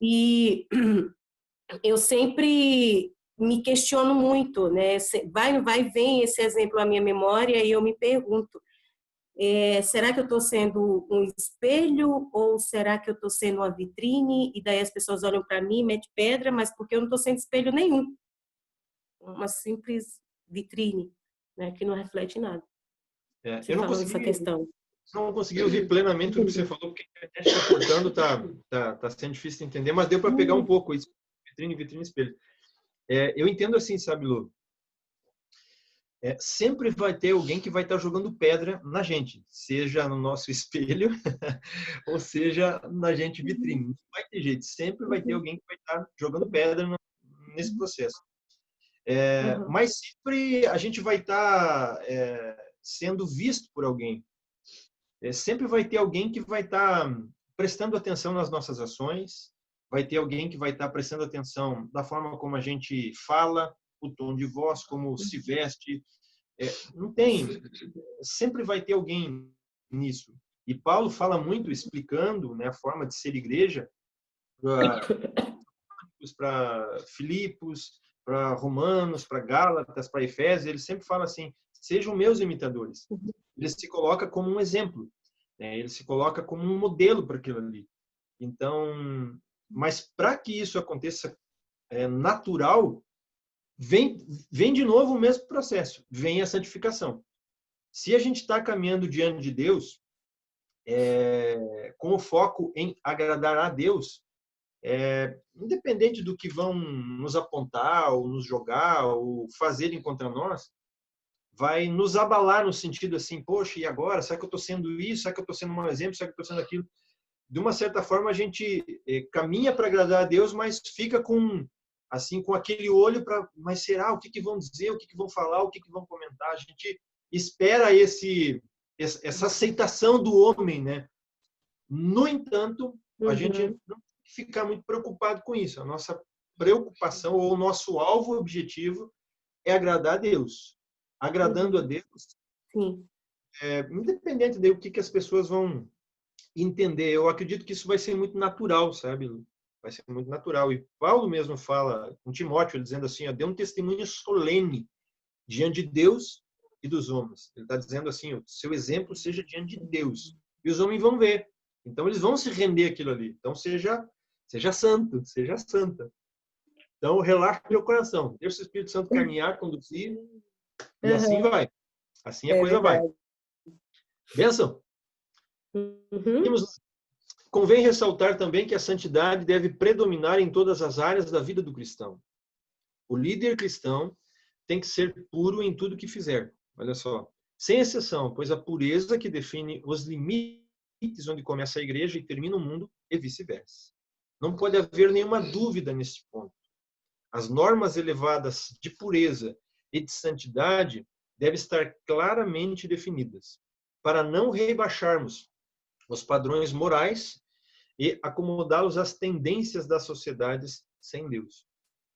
E eu sempre me questiono muito, né? Vai, vai, vem esse exemplo à minha memória e eu me pergunto, será que eu estou sendo um espelho ou será que eu estou sendo uma vitrine? E daí as pessoas olham para mim, metem pedra, mas porque eu não estou sendo espelho nenhum. Uma simples vitrine, né? Que não reflete nada. Você Eu falando essa questão. não consegui ouvir plenamente o que você falou, porque a internet está cortando, tá sendo difícil de entender, mas deu para pegar um pouco isso. Vitrine, espelho. Eu entendo assim, sabe, Lu? Sempre vai ter alguém que vai estar jogando pedra na gente, seja no nosso espelho, ou seja na gente vitrine. Não vai ter jeito, sempre vai ter alguém que vai estar jogando pedra nesse processo. Mas sempre a gente vai estar sendo visto por alguém. Sempre vai ter alguém que vai estar prestando atenção nas nossas ações, vai ter alguém que vai estar prestando atenção da forma como a gente fala, o tom de voz, como se veste. Não tem, sempre vai ter alguém nisso. E Paulo fala muito explicando, né, a forma de ser igreja para Filipos, para Romanos, para Gálatas, para Efésios. Ele sempre fala assim: sejam meus imitadores. Ele se coloca como um exemplo, né? Ele se coloca como um modelo para aquilo ali. Então, mas para que isso aconteça natural, vem de novo o mesmo processo, vem a santificação. Se a gente está caminhando diante de Deus, com o foco em agradar a Deus, independente do que vão nos apontar, ou nos jogar, ou fazerem contra nós, vai nos abalar no sentido assim, poxa, e agora? Será que eu estou sendo isso? Será que eu estou sendo um mau exemplo? Será que eu estou sendo aquilo? De uma certa forma, a gente caminha para agradar a Deus, mas fica com aquele olho para, mas será? O que vão dizer? O que vão falar? O que vão comentar? A gente espera essa aceitação do homem, né? No entanto, a gente não tem que ficar muito preocupado com isso. A nossa preocupação ou o nosso alvo objetivo é agradar a Deus. Agradando a Deus, Sim. Independente do que as pessoas vão entender, eu acredito que isso vai ser muito natural, sabe? Vai ser muito natural. E Paulo mesmo fala com Timóteo, dizendo assim, dê um testemunho solene diante de Deus e dos homens. Ele está dizendo assim, o seu exemplo seja diante de Deus. E os homens vão ver. Então, eles vão se render àquilo ali. Então, seja santo, seja santa. Então, relaxe o coração. Deixa o Espírito Santo caminhar, conduzir, e assim vai. Assim a coisa vai. Benção? Convém ressaltar também que a santidade deve predominar em todas as áreas da vida do cristão. O líder cristão tem que ser puro em tudo que fizer. Olha só. Sem exceção, pois a pureza que define os limites onde começa a igreja e termina o mundo e vice-versa. Não pode haver nenhuma dúvida nesse ponto. As normas elevadas de pureza e de santidade devem estar claramente definidas, para não rebaixarmos os padrões morais e acomodá-los às tendências das sociedades sem Deus.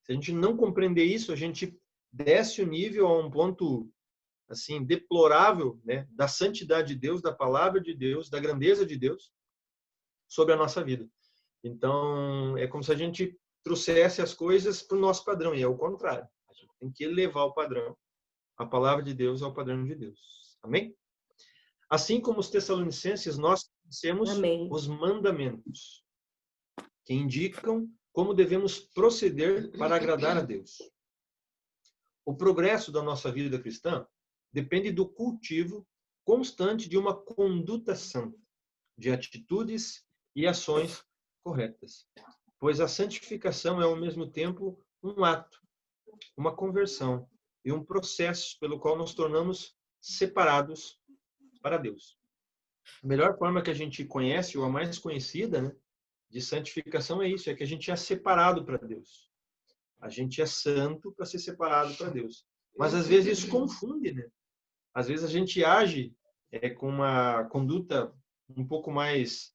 Se a gente não compreender isso, a gente desce o nível a um ponto assim deplorável, né, da santidade de Deus, da palavra de Deus, da grandeza de Deus sobre a nossa vida. Então, é como se a gente trouxesse as coisas para o nosso padrão, e é o contrário. A gente tem que elevar o padrão, a palavra de Deus ao padrão de Deus. Amém? Assim como os Tessalonicenses, nós conhecemos os mandamentos, que indicam como devemos proceder para agradar a Deus. O progresso da nossa vida cristã depende do cultivo constante de uma conduta santa, de atitudes e ações corretas. Pois a santificação é ao mesmo tempo um ato, uma conversão e um processo pelo qual nos tornamos separados para Deus. A melhor forma que a gente conhece, ou a mais conhecida, né, de santificação é isso, é que a gente é separado para Deus. A gente é santo para ser separado para Deus. Mas às vezes isso confunde, né? Às vezes a gente age com uma conduta um pouco mais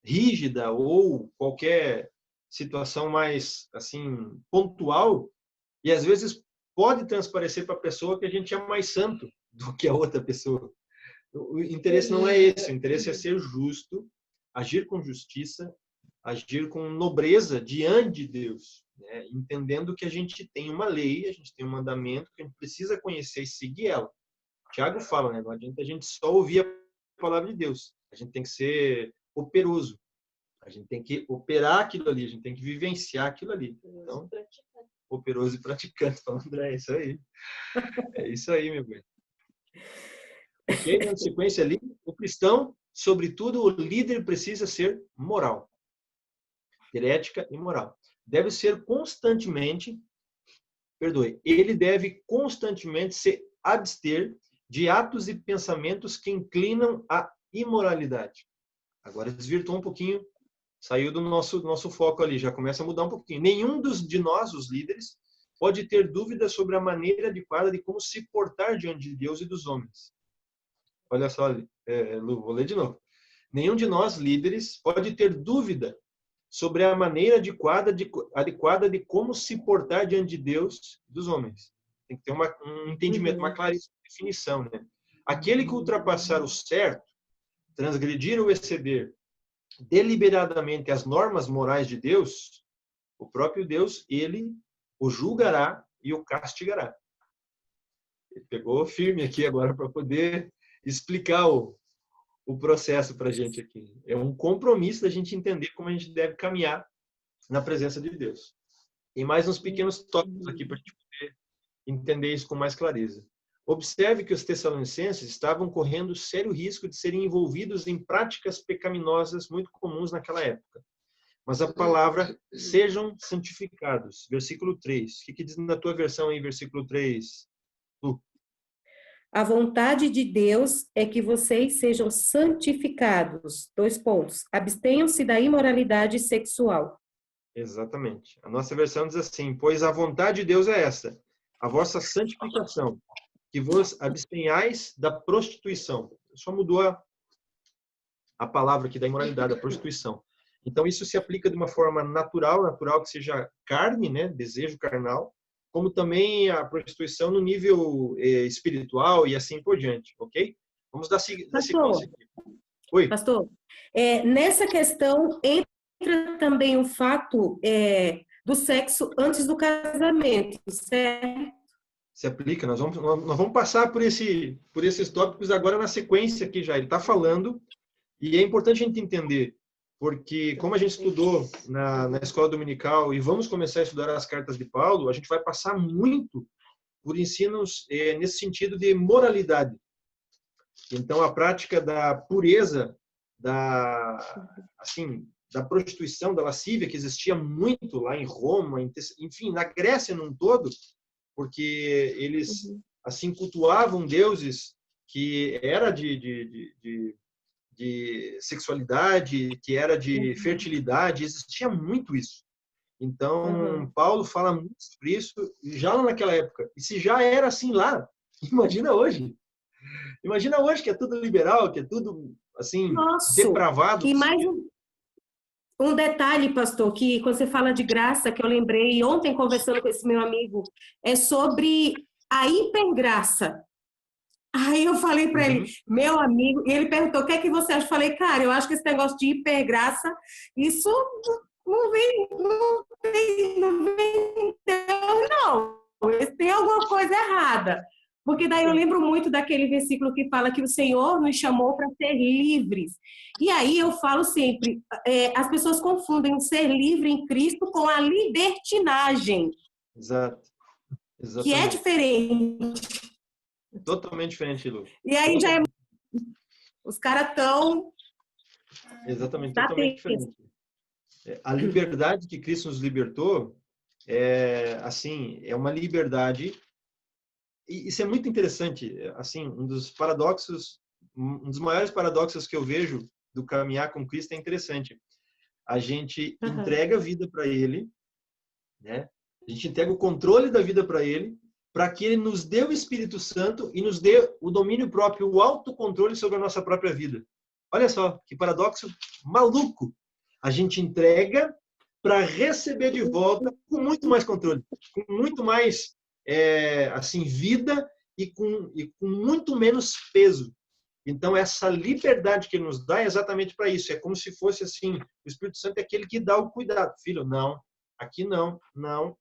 rígida ou qualquer situação mais assim pontual, e às vezes pode transparecer para a pessoa que a gente é mais santo do que a outra pessoa. O interesse não é esse, o interesse é ser justo, agir com justiça agir com nobreza diante de Deus, né? Entendendo que a gente tem uma lei, a gente tem um mandamento, que a gente precisa conhecer e seguir ela. Tiago fala, né? Não adianta a gente só ouvir a palavra de Deus. A gente tem que ser operoso. A gente tem que operar aquilo ali, a gente tem que vivenciar aquilo ali. Então, operoso e praticante, falando, André, é isso aí. É isso aí, meu bem. Ok? Dando sequência ali, o cristão, sobretudo, o líder precisa ser moral. Ter ética e moral. Deve ser constantemente, ele deve constantemente se abster de atos e pensamentos que inclinam à imoralidade. Agora desvirtuou um pouquinho, saiu do nosso foco ali, já começa a mudar um pouquinho. Nenhum de nós, os líderes, pode ter dúvidas sobre a maneira adequada de como se portar diante de Deus e dos homens. Olha só, Lu, vou ler de novo. Nenhum de nós, líderes, pode ter dúvida sobre a maneira adequada de como se portar diante de Deus e dos homens. Tem que ter um entendimento, uma claríssima definição, né? Aquele que ultrapassar o certo, transgredir ou exceder deliberadamente as normas morais de Deus, o próprio Deus, ele o julgará e o castigará. Ele pegou firme aqui agora para poder explicar o processo para a gente aqui. É um compromisso da gente entender como a gente deve caminhar na presença de Deus. Tem mais uns pequenos tópicos aqui para a gente poder entender isso com mais clareza. Observe que os tessalonicenses estavam correndo sério risco de serem envolvidos em práticas pecaminosas muito comuns naquela época. Mas a palavra, sejam santificados. Versículo 3. O que diz na tua versão aí, versículo 3? A vontade de Deus é que vocês sejam santificados. 2 pontos. Abstenham-se da imoralidade sexual. Exatamente. A nossa versão diz assim: pois a vontade de Deus é esta, a vossa santificação, que vos abstenhais da prostituição. Só mudou a palavra aqui da imoralidade, da prostituição. Então, isso se aplica de uma forma natural que seja carne, né, desejo carnal, como também a prostituição no nível espiritual e assim por diante, ok? Vamos dar sequência aqui. Oi. Pastor, nessa questão entra também o fato do sexo antes do casamento, certo? Se aplica, nós vamos passar por esses tópicos agora na sequência aqui já. Ele está falando, e é importante a gente entender, porque como a gente estudou na escola dominical e vamos começar a estudar as cartas de Paulo, a gente vai passar muito por ensinos nesse sentido de moralidade. Então, a prática da pureza, da prostituição, da lascívia, que existia muito lá em Roma, enfim, na Grécia num todo, porque eles assim cultuavam deuses que era de sexualidade, que era de fertilidade, existia muito isso. Então, Paulo fala muito sobre isso já naquela época. E se já era assim lá, imagina hoje. Imagina hoje que é tudo liberal, que é tudo assim, depravado. E mais um detalhe, pastor, que quando você fala de graça, que eu lembrei ontem conversando com esse meu amigo, é sobre a hipergraça. Aí eu falei para ele, meu amigo, e ele perguntou, o que é que você acha? Eu falei, cara, eu acho que esse negócio de hipergraça, isso não vem, não. Tem alguma coisa errada. Porque daí eu lembro muito daquele versículo que fala que o Senhor nos chamou para ser livres. E aí eu falo sempre, as pessoas confundem o ser livre em Cristo com a libertinagem. Exato. Exatamente. Que é diferente. Totalmente diferente, Lu. E aí já é... Os caras estão... Exatamente, totalmente diferente. A liberdade que Cristo nos libertou é uma liberdade... E isso é muito interessante, assim, um dos maiores paradoxos que eu vejo do caminhar com Cristo é interessante. A gente entrega a vida para Ele, né? A gente entrega o controle da vida para Ele, para que Ele nos dê o Espírito Santo e nos dê o domínio próprio, o autocontrole sobre a nossa própria vida. Olha só, que paradoxo maluco. A gente entrega para receber de volta com muito mais controle, com muito mais vida e com muito menos peso. Então, essa liberdade que ele nos dá é exatamente para isso. É como se fosse assim, o Espírito Santo é aquele que dá o cuidado. Filho, não, aqui não, não,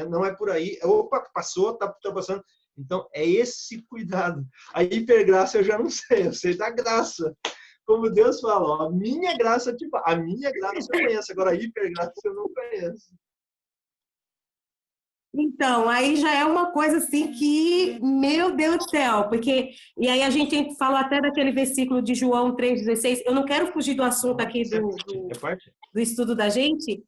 não é por aí. Opa, passou, tá passando. Então, é esse cuidado. A hipergraça eu já não sei, eu sei da graça. Como Deus fala, ó, a minha graça eu conheço, agora a hipergraça eu não conheço. Então, aí já é uma coisa assim que, meu Deus do céu, porque, e aí a gente falou até daquele versículo de João 3,16, eu não quero fugir do assunto aqui do estudo da gente,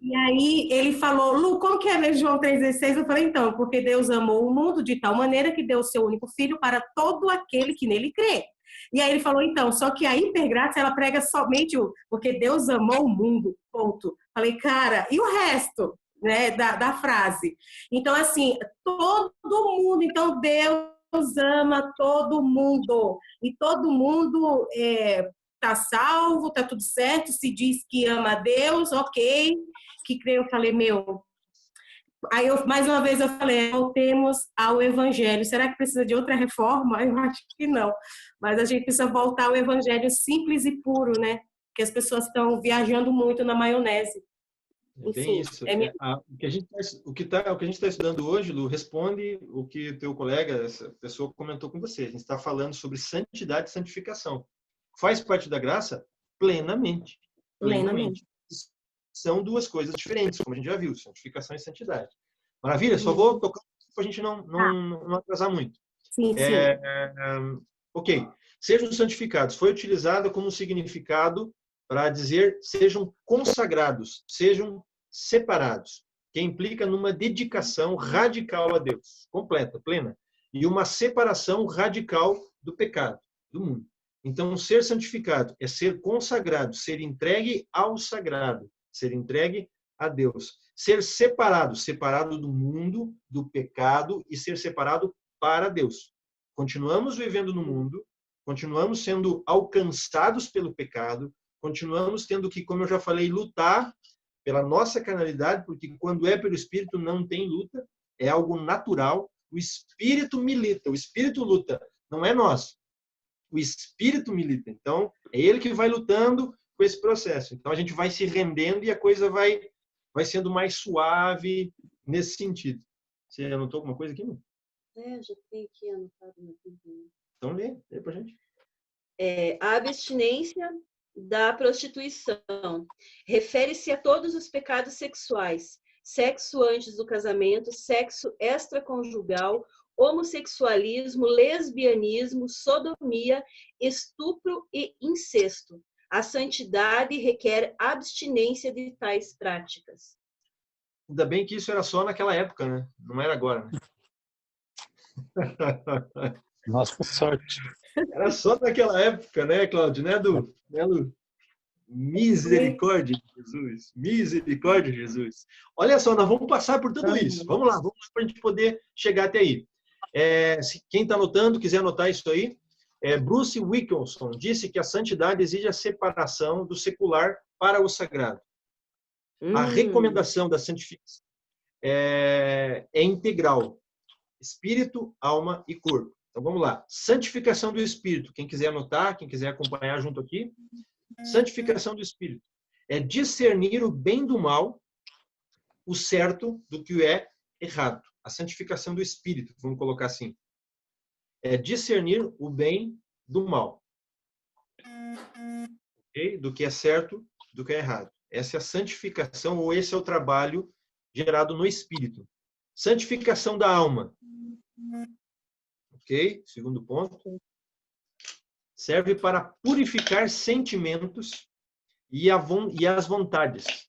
e aí ele falou, Lu, como que é mesmo João 3,16? Eu falei, então, porque Deus amou o mundo de tal maneira que deu o seu único filho para todo aquele que nele crê. E aí ele falou, então, só que a hipergraça, ela prega somente o porque Deus amou o mundo, ponto. Falei, cara, e o resto, né, da frase? Então, assim, todo mundo, então Deus ama todo mundo, e todo mundo tá salvo, tá tudo certo, se diz que ama a Deus, ok, que crê, eu falei, meu... Aí, mais uma vez, eu falei, voltemos ao Evangelho. Será que precisa de outra reforma? Eu acho que não. Mas a gente precisa voltar ao Evangelho simples e puro, né? Que as pessoas estão viajando muito na maionese. É bem isso. O que a gente está estudando hoje, Lu, responde o que teu colega, essa pessoa comentou com você. A gente está falando sobre santidade e santificação. Faz parte da graça? Plenamente. Plenamente. São duas coisas diferentes, como a gente já viu, santificação e santidade. Maravilha? Só vou tocar para a gente não atrasar muito. Sim. Ok. Sejam santificados. Foi utilizado como significado para dizer sejam consagrados, sejam separados, que implica numa dedicação radical a Deus, completa, plena, e uma separação radical do pecado, do mundo. Então, ser santificado é ser consagrado, ser entregue ao sagrado, ser entregue a Deus. Ser separado do mundo, do pecado e ser separado para Deus. Continuamos vivendo no mundo, continuamos sendo alcançados pelo pecado, continuamos tendo que, como eu já falei, lutar pela nossa carnalidade, porque quando é pelo Espírito não tem luta, é algo natural. O Espírito milita, o Espírito luta, não é nós. O Espírito milita. Então, é ele que vai lutando com esse processo. Então, a gente vai se rendendo e a coisa vai sendo mais suave nesse sentido. Você anotou alguma coisa aqui, não? Já tem aqui anotado no vídeo. Então, lê pra gente. A abstinência da prostituição refere-se a todos os pecados sexuais, sexo antes do casamento, sexo extraconjugal, homossexualismo, lesbianismo, sodomia, estupro e incesto. A santidade requer abstinência de tais práticas. Ainda bem que isso era só naquela época, né? Não era agora, né? Nossa sorte. Era só naquela época, né, Cláudio? Né, Lu? Misericórdia de Jesus. Misericórdia de Jesus. Olha só, nós vamos passar por tudo isso. Vamos lá para a gente poder chegar até aí. Quem está anotando, quiser anotar isso aí, Bruce Wilkinson disse que a santidade exige a separação do secular para o sagrado. A recomendação da santificação é integral. Espírito, alma e corpo. Então, vamos lá. Santificação do Espírito. Quem quiser anotar, quem quiser acompanhar junto aqui. Santificação do Espírito. É discernir o bem do mal, o certo do que é errado. A santificação do Espírito, vamos colocar assim. É discernir o bem do mal. Okay? Do que é certo, do que é errado. Essa é a santificação, ou esse é o trabalho gerado no Espírito. Santificação da alma. Ok? Segundo ponto. Serve para purificar sentimentos e as vontades.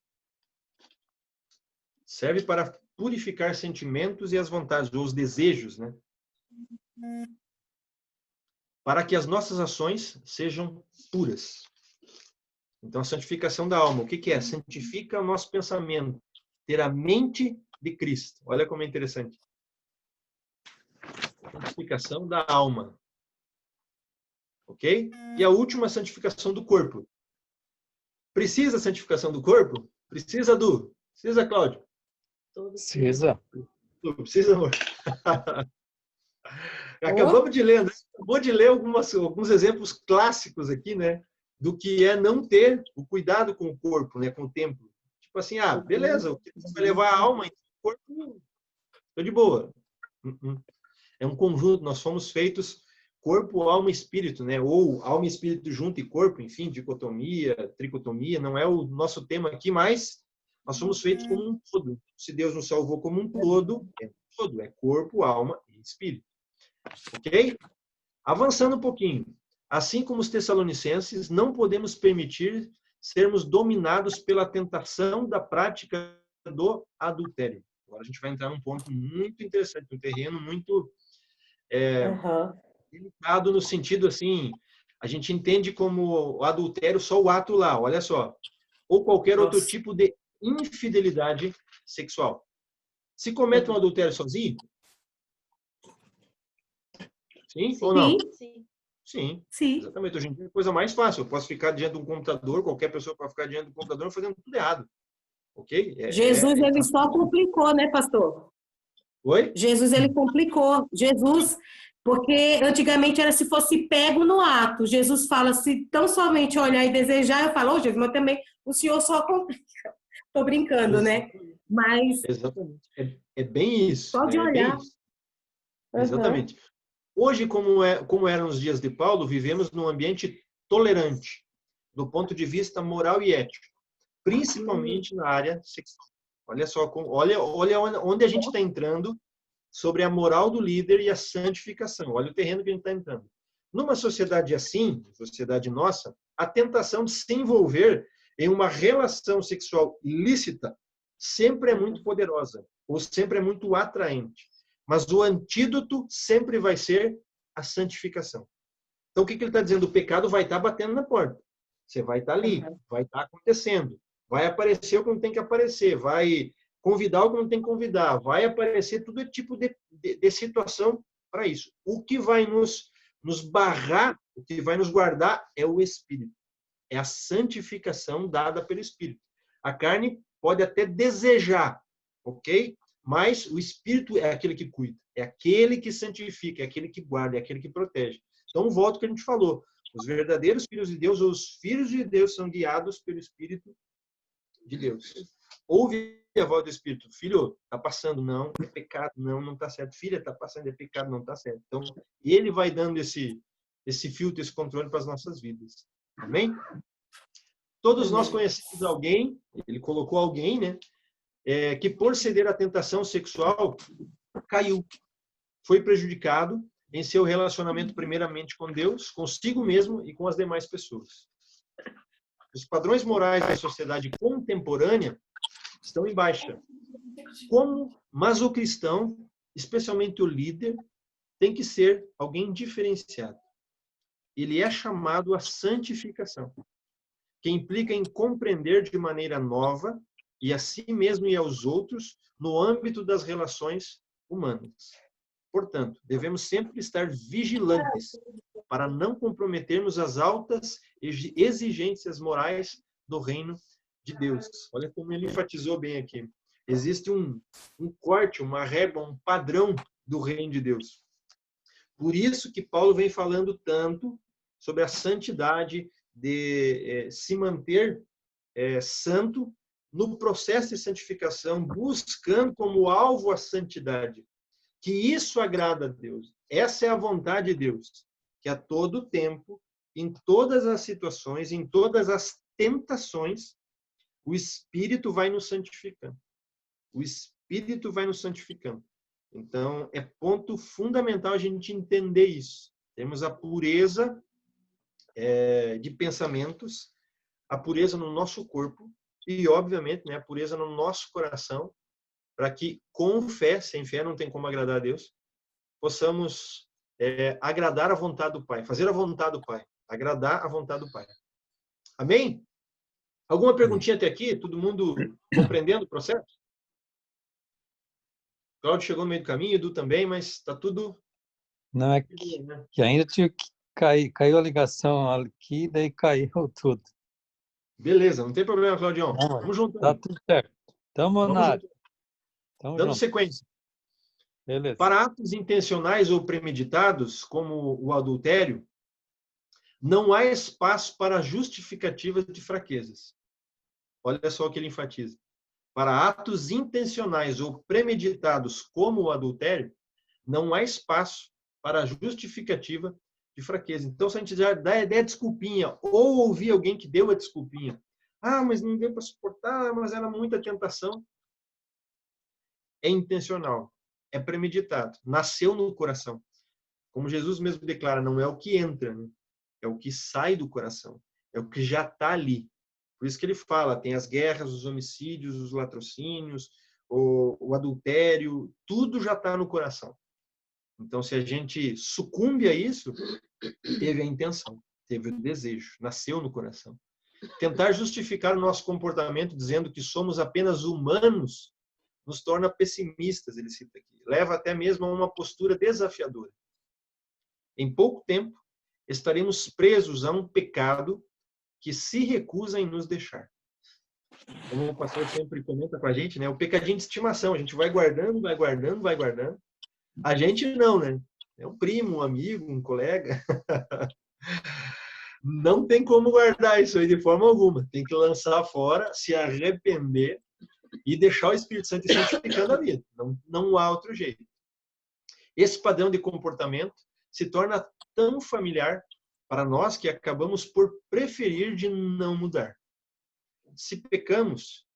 Serve para purificar sentimentos e as vontades, ou os desejos, né? Para que as nossas ações sejam puras. Então, a santificação da alma, o que é? Santifica o nosso pensamento, ter a mente de Cristo. Olha como é interessante. Santificação da alma. Ok? E a última, santificação do corpo. Precisa santificação do corpo? Precisa, Du? Precisa, Cláudio? Precisa. Precisa, amor? Acabamos de ler, né? Acabou de ler alguns exemplos clássicos aqui, né? Do que é não ter o cuidado com o corpo, né? Com o templo. Tipo assim, beleza, o que vai levar a alma, então o corpo, tô de boa. É um conjunto, nós fomos feitos corpo, alma e espírito, né? Ou alma e espírito junto e corpo, enfim, dicotomia, tricotomia, não é o nosso tema aqui, mas nós somos feitos como um todo. Se Deus nos salvou como um todo, é corpo, alma e espírito. Ok? Avançando um pouquinho. Assim como os tessalonicenses, não podemos permitir sermos dominados pela tentação da prática do adultério. Agora a gente vai entrar num ponto muito interessante, um terreno muito delicado no sentido assim, a gente entende como o adultério só o ato lá, olha só, ou qualquer outro tipo de infidelidade sexual. Se comete um adultério sozinho? Sim ou não? Sim, exatamente. Hoje em dia é a coisa mais fácil. Eu posso ficar diante de um computador, qualquer pessoa pode ficar diante do computador fazendo tudo errado. Ok? Jesus, ele só complicou, né, pastor? Oi? Jesus, ele complicou. Jesus, porque antigamente era se fosse pego no ato. Jesus fala, se tão somente olhar e desejar, eu falo, Jesus, mas também o senhor só complica. Tô brincando, Exatamente. Né? Mas... Exatamente. É bem isso. Só de né? olhar. É bem isso. Exatamente. Hoje, como eram os dias de Paulo, vivemos num ambiente tolerante, do ponto de vista moral e ético, principalmente na área sexual. Olha só, olha onde a gente está entrando sobre a moral do líder e a santificação. Olha o terreno que a gente está entrando. Numa sociedade assim, sociedade nossa, a tentação de se envolver em uma relação sexual ilícita sempre é muito poderosa, ou sempre é muito atraente. Mas o antídoto sempre vai ser a santificação. Então, o que ele está dizendo? O pecado vai estar batendo na porta. Você vai estar ali, vai estar acontecendo. Vai aparecer o que não tem que aparecer, vai convidar o que não tem que convidar, vai aparecer todo tipo de situação para isso. O que vai nos barrar, o que vai nos guardar é o Espírito. É a santificação dada pelo Espírito. A carne pode até desejar, ok? Mas o Espírito é aquele que cuida, é aquele que santifica, é aquele que guarda, é aquele que protege. Então, volta ao que a gente falou. Os verdadeiros filhos de Deus, ou os filhos de Deus, são guiados pelo Espírito de Deus. Ouve a voz do Espírito. Filho, está passando, não, é pecado, não está certo. Filha, está passando, é pecado, não está certo. Então, ele vai dando esse filtro, esse controle para as nossas vidas. Amém? Todos nós conhecemos alguém, ele colocou alguém, né, que por ceder à tentação sexual, caiu, foi prejudicado em seu relacionamento primeiramente com Deus, consigo mesmo e com as demais pessoas. Os padrões morais da sociedade contemporânea estão em baixa. Mas o cristão, especialmente o líder, tem que ser alguém diferenciado. Ele é chamado à santificação, que implica em compreender de maneira nova e a si mesmo e aos outros no âmbito das relações humanas. Portanto, devemos sempre estar vigilantes para não comprometermos as altas exigências morais do reino de Deus. Olha como ele enfatizou bem aqui. Existe um corte, uma régua, um padrão do reino de Deus. Por isso que Paulo vem falando tanto sobre a santidade, de se manter santo no processo de santificação, buscando como alvo a santidade. Que isso agrada a Deus. Essa é a vontade de Deus. Que a todo tempo, em todas as situações, em todas as tentações, o Espírito vai nos santificando. O Espírito vai nos santificando. Então, é ponto fundamental a gente entender isso. Temos a pureza de pensamentos, a pureza no nosso corpo e, obviamente, né, a pureza no nosso coração, para que com fé, sem fé não tem como agradar a Deus, possamos agradar a vontade do Pai, fazer a vontade do Pai, agradar a vontade do Pai. Amém? Alguma perguntinha até aqui? Todo mundo compreendendo o processo? Cláudio chegou no meio do caminho, Edu também, mas está tudo... Não, é que ainda tinha que cair, caiu a ligação aqui, daí caiu tudo. Beleza, não tem problema, Claudião. Não, Vamos junto. tá tudo certo. Tamo na área. Dando sequência. Beleza. Para atos intencionais ou premeditados, como o adultério, não há espaço para justificativas de fraquezas. Olha só o que ele enfatiza. Para atos intencionais ou premeditados, como o adultério, não há espaço para justificativa de fraqueza. Então, se a gente já dá a ideia de desculpinha, ou ouvir alguém que deu a desculpinha, mas não deu para suportar, mas era muita tentação, é intencional, é premeditado, nasceu no coração. Como Jesus mesmo declara, não é o que entra, né? É o que sai do coração, é o que já está ali. Por isso que ele fala, tem as guerras, os homicídios, os latrocínios, o adultério, tudo já está no coração. Então, se a gente sucumbe a isso, teve a intenção, teve o desejo, nasceu no coração. Tentar justificar o nosso comportamento dizendo que somos apenas humanos nos torna pessimistas, ele cita aqui. Leva até mesmo a uma postura desafiadora. Em pouco tempo, estaremos presos a um pecado que se recusa em nos deixar. Como o pastor sempre comenta com a gente, né? O pecadinho de estimação. A gente vai guardando, vai guardando, vai guardando. A gente não, né? É um primo, um amigo, um colega. Não tem como guardar isso aí de forma alguma. Tem que lançar fora, se arrepender e deixar o Espírito Santo ir santificando a vida. Não há outro jeito. Esse padrão de comportamento se torna tão familiar para nós que acabamos por preferir de não mudar. Se pecamos,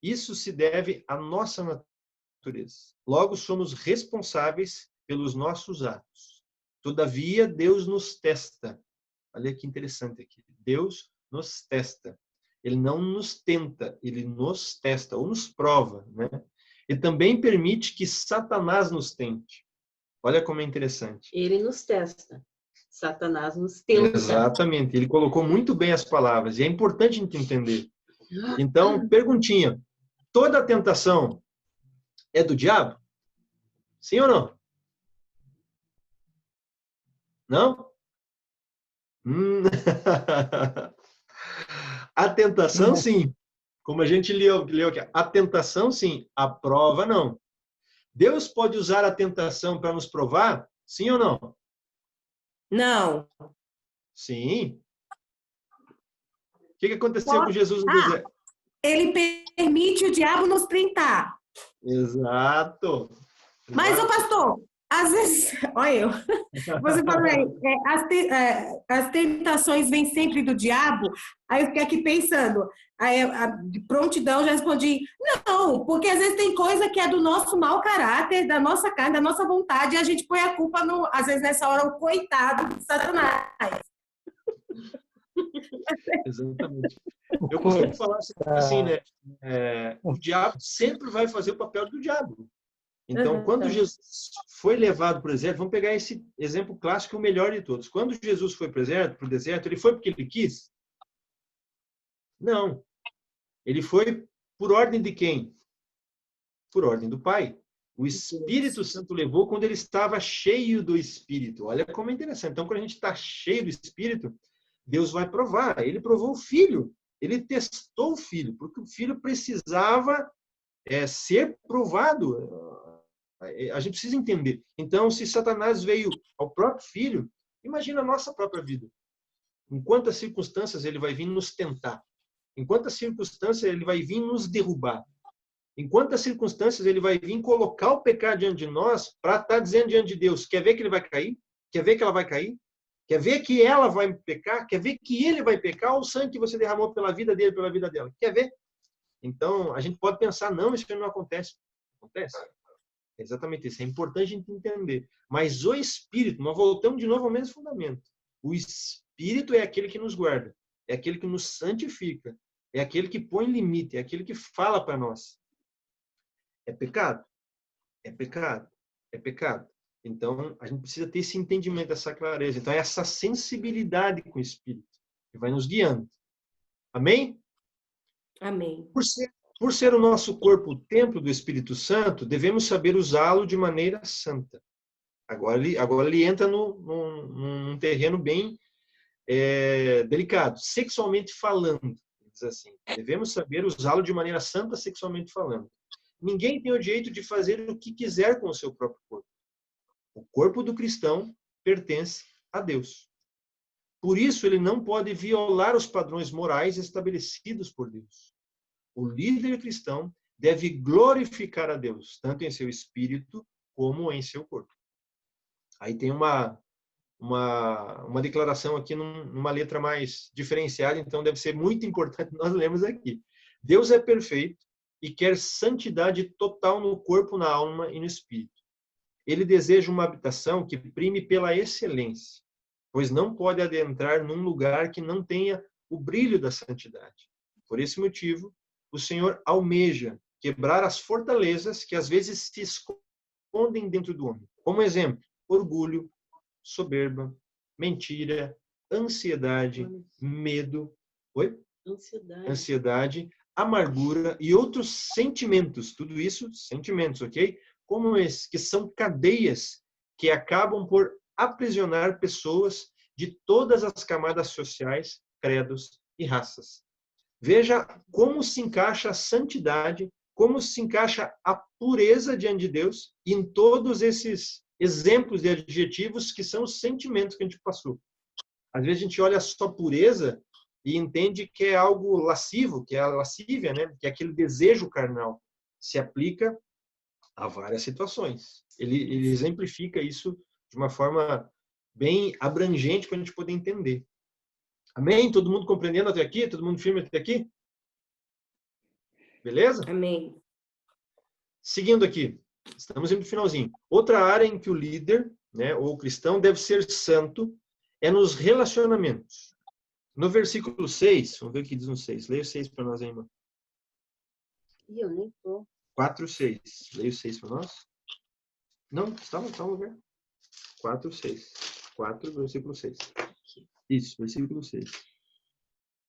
isso se deve à nossa natureza. Logo, somos responsáveis pelos nossos atos. Todavia, Deus nos testa. Olha que interessante aqui. Deus nos testa. Ele não nos tenta, ele nos testa, ou nos prova, né? E também permite que Satanás nos tente. Olha como é interessante. Ele nos testa. Satanás nos tenta. Exatamente. Ele colocou muito bem as palavras. E é importante a gente entender. Então, perguntinha. Toda tentação é do diabo? Sim ou não? Não? A tentação, sim. Como a gente leu aqui. A tentação, sim. A prova, não. Deus pode usar a tentação para nos provar? Sim ou não? Não. Sim. O que aconteceu com Jesus no deserto? Ele permite o diabo nos tentar. Exato. Mas, ô pastor, às vezes, olha eu, você falou aí, as tentações vêm sempre do diabo, aí eu fiquei aqui pensando, aí de prontidão já respondi, não, porque às vezes tem coisa que é do nosso mau caráter, da nossa carne, da nossa vontade, e a gente põe a culpa, às vezes nessa hora, o coitado de Satanás. Exatamente. Eu costumo falar assim, né? O diabo sempre vai fazer o papel do diabo. Então, quando Jesus foi levado para o deserto, vamos pegar esse exemplo clássico, o melhor de todos. Quando Jesus foi para o deserto, ele foi porque ele quis? Não. Ele foi por ordem de quem? Por ordem do Pai. O Espírito Santo levou quando ele estava cheio do Espírito. Olha como é interessante. Então, quando a gente está cheio do Espírito, Deus vai provar. Ele provou o Filho. Ele testou o Filho, porque o Filho precisava ser provado. A gente precisa entender. Então, se Satanás veio ao próprio Filho, imagina a nossa própria vida. Em quantas circunstâncias ele vai vir nos tentar? Em quantas circunstâncias ele vai vir nos derrubar? Em quantas circunstâncias ele vai vir colocar o pecado diante de nós para estar dizendo diante de Deus, quer ver que ele vai cair? Quer ver que ela vai cair? Quer ver que ela vai pecar? Quer ver que ele vai pecar? Ou o sangue que você derramou pela vida dele, pela vida dela? Quer ver? Então, a gente pode pensar, não, isso não acontece. Acontece. É exatamente isso. É importante a gente entender. Mas o Espírito, nós voltamos de novo ao mesmo fundamento. O Espírito é aquele que nos guarda. É aquele que nos santifica. É aquele que põe limite. É aquele que fala para nós. É pecado? É pecado. É pecado. Então, a gente precisa ter esse entendimento, essa clareza. Então, é essa sensibilidade com o Espírito que vai nos guiando. Amém? Amém. Por ser o nosso corpo o templo do Espírito Santo, devemos saber usá-lo de maneira santa. Agora ele entra num terreno bem delicado. Sexualmente falando, diz assim. Devemos saber usá-lo de maneira santa, sexualmente falando. ninguém tem o direito de fazer o que quiser com o seu próprio corpo. O corpo do cristão pertence a Deus. Por isso, ele não pode violar os padrões morais estabelecidos por Deus. O líder cristão deve glorificar a Deus, tanto em seu espírito como em seu corpo. Aí tem uma declaração aqui numa letra mais diferenciada, então deve ser muito importante nós lermos aqui. Deus é perfeito e quer santidade total no corpo, na alma e no espírito. Ele deseja uma habitação que prime pela excelência, pois não pode adentrar num lugar que não tenha o brilho da santidade. Por esse motivo, o Senhor almeja quebrar as fortalezas que às vezes se escondem dentro do homem. Como exemplo, orgulho, soberba, mentira, ansiedade, medo, ansiedade, amargura e outros sentimentos. Tudo isso, sentimentos, ok? Como esses, que são cadeias que acabam por aprisionar pessoas de todas as camadas sociais, credos e raças. Veja como se encaixa a santidade, como se encaixa a pureza diante de Deus em todos esses exemplos de adjetivos que são os sentimentos que a gente passou. Às vezes a gente olha só pureza e entende que é algo lascivo, que é a lascívia, né? Que é aquele desejo carnal. Se aplica a várias situações. Ele exemplifica isso de uma forma bem abrangente para a gente poder entender. Amém? Todo mundo compreendendo até aqui? Todo mundo firme até aqui? Beleza? Amém. Seguindo aqui, estamos indo para o finalzinho. Outra área em que o líder, né, ou o cristão, deve ser santo é nos relacionamentos. No versículo 6, vamos ver o que diz no 6. Leia o 6 para nós aí, irmão. Eu nem tô. 4, 6. Leia o 6 para nós. Não, vamos ver. 4, 6. 4, versículo 6. Isso, versículo 6.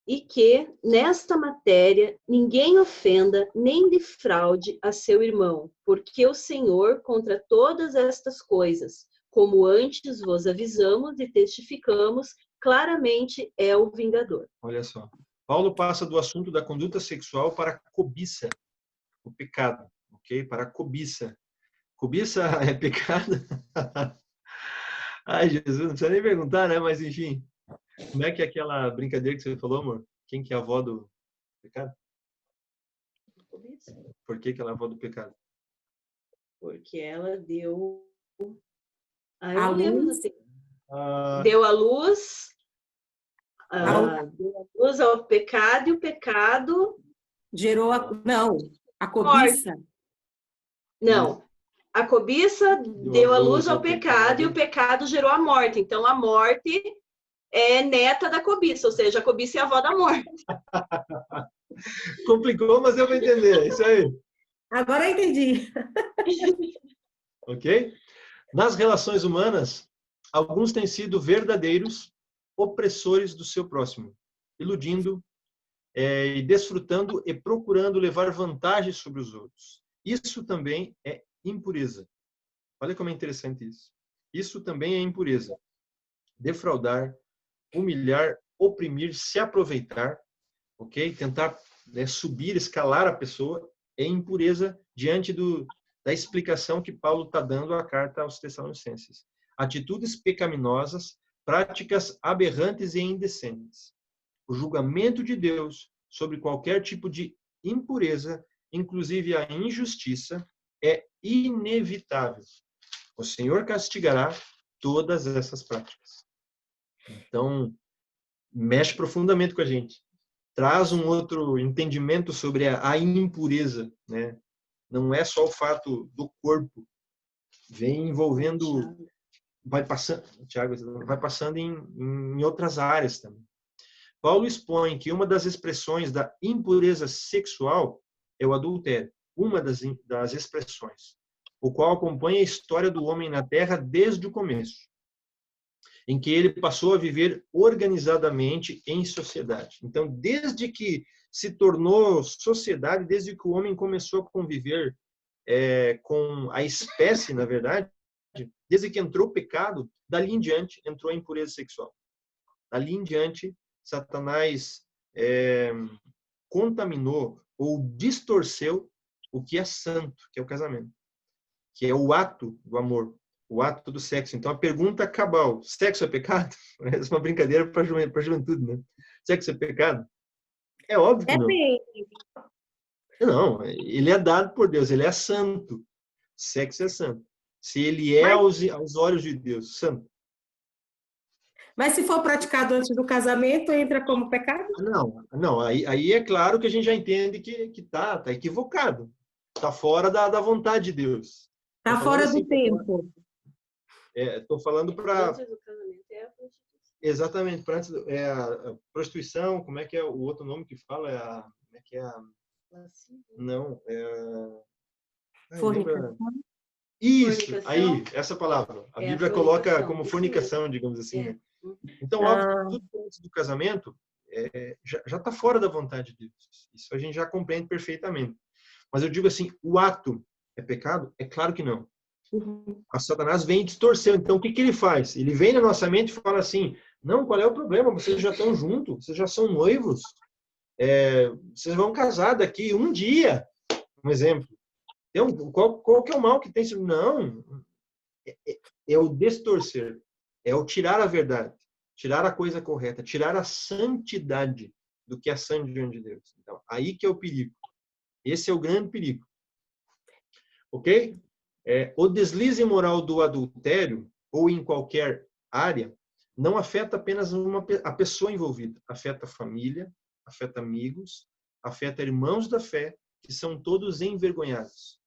E que, nesta matéria, ninguém ofenda nem defraude a seu irmão, porque o Senhor, contra todas estas coisas, como antes vos avisamos e testificamos, claramente é o vingador. Olha só. Paulo passa do assunto da conduta sexual para a cobiça, o pecado, ok? Para a cobiça. Cobiça é pecado? Ai, Jesus, não precisa nem perguntar, né? Mas, enfim. Como é que é aquela brincadeira que você falou, amor? Quem que é a avó do pecado? Por que ela é a avó do pecado? Porque ela deu... A luz. Deu a luz... deu a luz ao pecado e o pecado... Gerou a cobiça. Não. A cobiça deu a luz ao pecado e o pecado gerou a morte. Então, a morte é neta da cobiça, ou seja, a cobiça é a avó da morte. Complicou, mas eu vou entender. É isso aí. Agora eu entendi. Ok? Nas relações humanas, alguns têm sido verdadeiros opressores do seu próximo, iludindo e desfrutando e procurando levar vantagem sobre os outros. Isso também é impureza. Olha como é interessante isso. Isso também é impureza. Defraudar, humilhar, oprimir, se aproveitar, ok? Tentar subir, escalar a pessoa é impureza diante da explicação que Paulo está dando à carta aos Tessalonicenses. Atitudes pecaminosas, práticas aberrantes e indecentes. O julgamento de Deus sobre qualquer tipo de impureza, inclusive a injustiça, é inevitável. O Senhor castigará todas essas práticas. Então, mexe profundamente com a gente. Traz um outro entendimento sobre a impureza, né? Não é só o fato do corpo. Vem envolvendo, vai passando em outras áreas também. Paulo expõe que uma das expressões da impureza sexual é o adultério. Uma das expressões, o qual acompanha a história do homem na Terra desde o começo, em que ele passou a viver organizadamente em sociedade. Então, desde que se tornou sociedade, desde que o homem começou a conviver com a espécie, na verdade, desde que entrou o pecado, dali em diante entrou a impureza sexual. Dali em diante, Satanás contaminou ou distorceu o que é santo, que é o casamento, que é o ato do amor, o ato do sexo. Então, a pergunta cabal, sexo é pecado? Parece uma brincadeira para a juventude, né? Sexo é pecado? É óbvio que não. Depende. Não, ele é dado por Deus, ele é santo. Sexo é santo. Se ele é Mas, aos olhos de Deus, santo. mas se for praticado antes do casamento, entra como pecado? Não, aí é claro que a gente já entende que tá equivocado. Tá fora da vontade de Deus. Está Tô falando fora assim, do tempo. tô falando para Antes do casamento é a prostituição. exatamente para antes a prostituição, como é que é o outro nome que fala? Como é que é não, lembra? Fornicação. Isso, Fornicação. aí, essa palavra. A É a Bíblia coloca fornicação, como isso fornicação, digamos assim, É. né? Então, óbvio, Ah, tudo antes do casamento já está fora da vontade de Deus. Isso a gente já compreende perfeitamente. Mas eu digo assim, o ato é pecado? É claro que não. uhum. A Satanás vem e distorceu. Então, o que ele faz? Ele vem na nossa mente e fala assim, não, qual é o problema? Vocês já estão juntos, vocês já são noivos, vocês vão casar daqui um dia, um exemplo. Então, qual que é o mal que tem? Não, é o distorcer, é o tirar a verdade, tirar a coisa correta, tirar a santidade do que é santo diante de Deus. Então, aí que é o perigo. Esse é o grande perigo. Ok? O deslize moral do adultério, ou em qualquer área, não afeta apenas a pessoa envolvida. Afeta a família, afeta amigos, afeta irmãos da fé, que são todos envergonhados.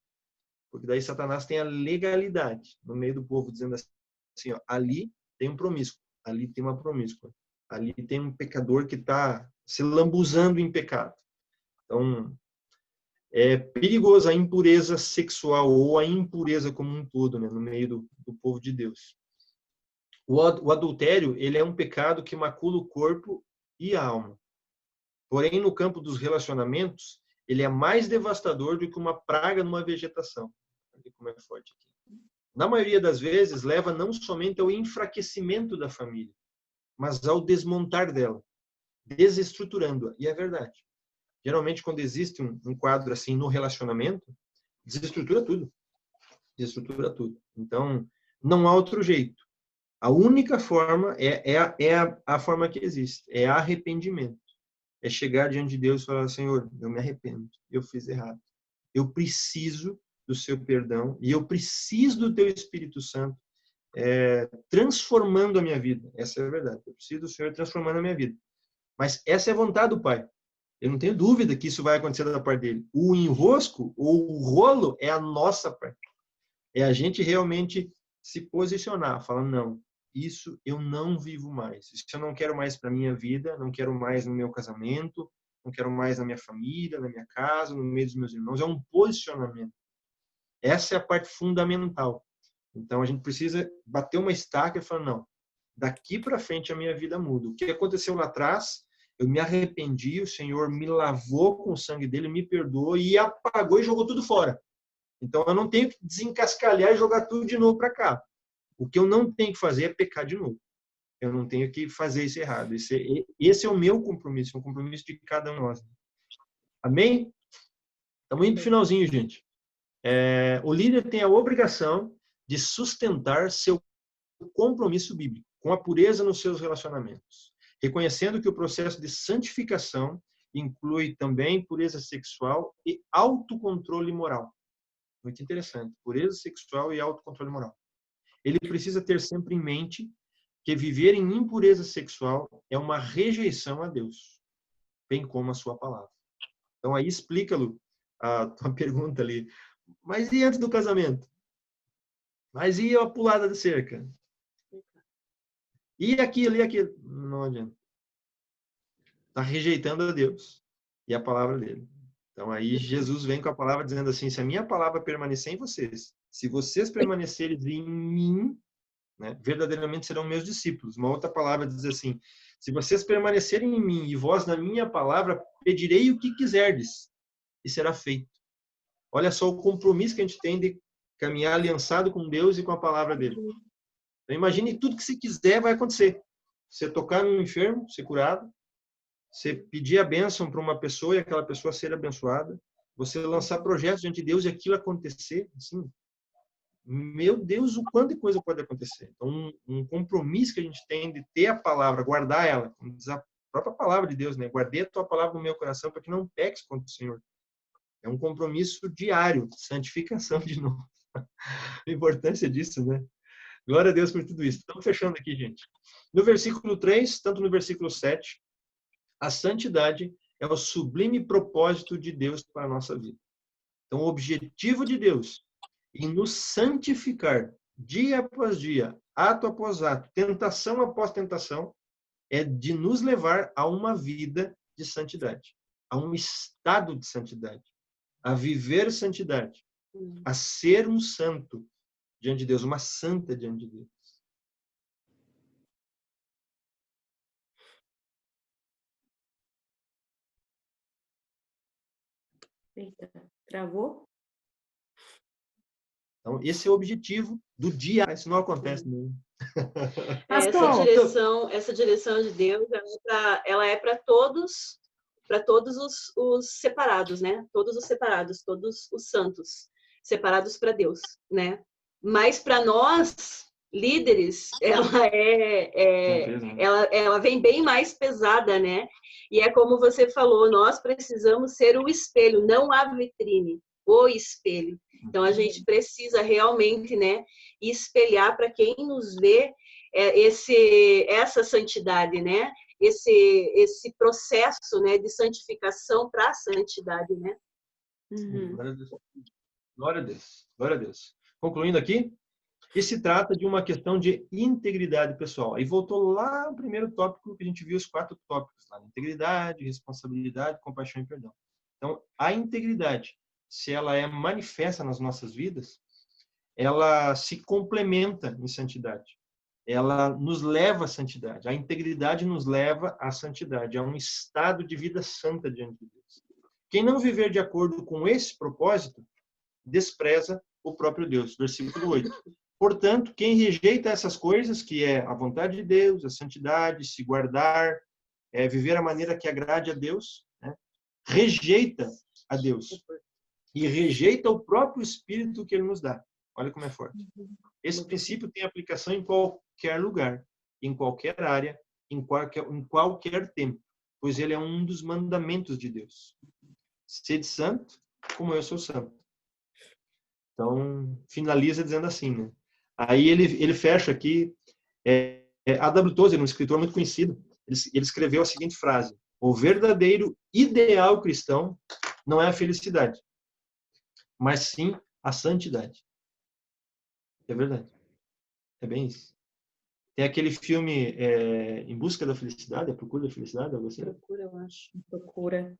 Porque daí Satanás tem a legalidade no meio do povo, dizendo assim, ó, ali tem um promíscuo, ali tem uma promíscua, ali tem um pecador que está se lambuzando em pecado. Então, é perigosa a impureza sexual ou a impureza como um todo, né, no meio do povo de Deus. O adultério, ele é um pecado que macula o corpo e a alma. Porém, no campo dos relacionamentos, ele é mais devastador do que uma praga numa vegetação. Olha como é forte aqui. Na maioria das vezes, leva não somente ao enfraquecimento da família, mas ao desmontar dela, desestruturando-a. E é verdade. Geralmente, quando existe um quadro assim no relacionamento, desestrutura tudo. Desestrutura tudo. Então, não há outro jeito. A única forma a forma que existe, é arrependimento. É chegar diante de Deus e falar, Senhor, eu me arrependo, eu fiz errado. Eu preciso do seu perdão e eu preciso do teu Espírito Santo transformando a minha vida. Essa é a verdade. Eu preciso do Senhor transformando a minha vida. Mas essa é a vontade do Pai. Eu não tenho dúvida que isso vai acontecer da parte dele. O enrosco ou o rolo é a nossa parte. É a gente realmente se posicionar, falando, não, isso eu não vivo mais. Isso eu não quero mais para minha vida, não quero mais no meu casamento, não quero mais na minha família, na minha casa, no meio dos meus irmãos. É um posicionamento. Essa é a parte fundamental. Então, a gente precisa bater uma estaca e falar, não, daqui para frente a minha vida muda. O que aconteceu lá atrás, eu me arrependi, o Senhor me lavou com o sangue dele, me perdoou e apagou e jogou tudo fora. Então, eu não tenho que desencascalhar e jogar tudo de novo para cá. O que eu não tenho que fazer é pecar de novo. Eu não tenho que fazer isso errado. Esse é o meu compromisso, é um compromisso de cada um de nós. Amém? Estamos indo para o finalzinho, gente. O líder tem a obrigação de sustentar seu compromisso bíblico com a pureza nos seus relacionamentos, reconhecendo que o processo de santificação inclui também pureza sexual e autocontrole moral. Muito interessante. Pureza sexual e autocontrole moral. Ele precisa ter sempre em mente que viver em impureza sexual é uma rejeição a Deus, bem como a sua palavra. Então aí explica, Lu, a tua pergunta ali. Mas e antes do casamento? Mas e a pulada de cerca? E aquilo, e aquilo? Não adianta. Está rejeitando a Deus e a palavra dele. Então aí Jesus vem com a palavra dizendo assim, se a minha palavra permanecer em vocês, se vocês permanecerem em mim, né, verdadeiramente serão meus discípulos. Uma outra palavra diz assim, se vocês permanecerem em mim e vós na minha palavra, pedirei o que quiserdes e será feito. Olha só o compromisso que a gente tem de caminhar aliançado com Deus e com a palavra dele. Então imagine tudo que você quiser vai acontecer. Você tocar num enfermo, ser curado, você pedir a bênção para uma pessoa e aquela pessoa ser abençoada, você lançar projetos diante de Deus e aquilo acontecer, assim, meu Deus, o quanto de coisa pode acontecer. Então, um compromisso que a gente tem de ter a palavra, guardar ela, como diz a própria palavra de Deus, né? Guardei a tua palavra no meu coração para que não peques contra o Senhor. É um compromisso diário, santificação de novo. A importância disso, né? Glória a Deus por tudo isso. Estamos fechando aqui, gente. No versículo 3, tanto no versículo 7, a santidade é o sublime propósito de Deus para a nossa vida. Então, o objetivo de Deus em nos santificar dia após dia, ato após ato, tentação após tentação, é de nos levar a uma vida de santidade, a um estado de santidade, a viver santidade, a ser um santo diante de Deus, uma santa diante de Deus. Eita, travou? Então, esse é o objetivo do dia. Isso não acontece, não. Essa direção de Deus, ela é para todos os separados, né? Todos os separados, todos os santos, separados para Deus, né? Mas para nós, líderes, ela vem bem mais pesada, né? E é como você falou, nós precisamos ser o espelho, não a vitrine, o espelho. Então, a gente precisa realmente, né, espelhar para quem nos vê essa santidade, né? Esse processo, né, de santificação para a santidade, né? Uhum. Glória a Deus. Glória a Deus. Glória a Deus. Concluindo aqui, que se trata de uma questão de integridade pessoal. Aí voltou lá no primeiro tópico que a gente viu, os 4 tópicos lá: integridade, responsabilidade, compaixão e perdão. Então, a integridade, se ela é manifesta nas nossas vidas, ela se complementa em santidade. Ela nos leva à santidade. A integridade nos leva à santidade, a um estado de vida santa diante de Deus. Quem não viver de acordo com esse propósito, despreza o próprio Deus. Versículo 8. Portanto, quem rejeita essas coisas, que é a vontade de Deus, a santidade, se guardar, viver a maneira que agrade a Deus, né? Rejeita a Deus e rejeita o próprio Espírito que Ele nos dá. Olha como é forte. Esse princípio tem aplicação em qualquer lugar, em qualquer área, em qualquer tempo, pois ele é um dos mandamentos de Deus. Sede santo, como eu sou santo. Então, finaliza dizendo assim, né? Aí ele fecha aqui, A.W. Tozer, um escritor muito conhecido, ele escreveu a seguinte frase: o verdadeiro ideal cristão não é a felicidade, mas sim a santidade. É verdade. É bem isso. Tem aquele filme Em Busca da Felicidade, A Procura da Felicidade, algo assim? Procura, eu acho. Procura.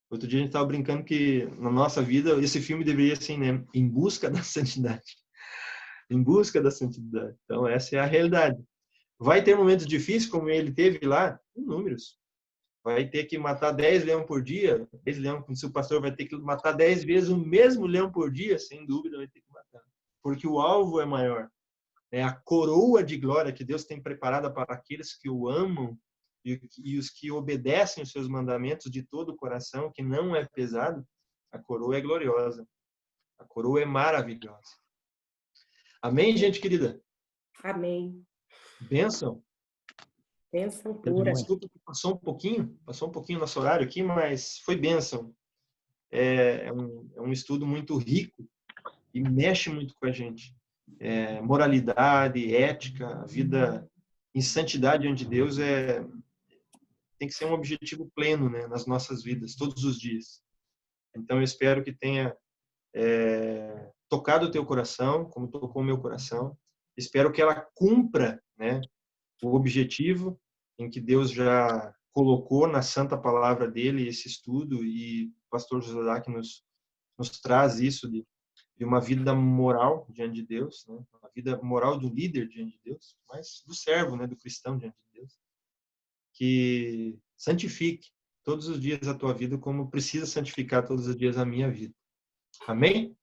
Outro dia a gente estava brincando que na nossa vida esse filme deveria ser, né? Em busca da santidade. Em busca da santidade. Então essa é a realidade. Vai ter momentos difíceis como ele teve lá, inúmeros. Vai ter que matar 10 leões por dia. 10 leões, como se o pastor vai ter que matar 10 vezes o mesmo leão por dia, sem dúvida vai ter que matar. Porque o alvo é maior. É a coroa de glória que Deus tem preparada para aqueles que o amam e os que obedecem os seus mandamentos de todo o coração, que não é pesado. A coroa é gloriosa. A coroa é maravilhosa. Amém, gente querida? Amém. Bênção. Bênção pura. Desculpa que passou um pouquinho nosso horário aqui, mas foi bênção. É um estudo muito rico e mexe muito com a gente. Moralidade, ética, vida em santidade diante de Deus tem que ser um objetivo pleno, né, nas nossas vidas, todos os dias. Então, eu espero que tenha tocado o teu coração, como tocou o meu coração. Espero que ela cumpra, né, o objetivo em que Deus já colocou na santa palavra dele, esse estudo, e o pastor José que nos traz isso de uma vida moral diante de Deus, né? Uma vida moral do líder diante de Deus, mas do servo, né? Do cristão diante de Deus, que santifique todos os dias a tua vida como precisa santificar todos os dias a minha vida. Amém?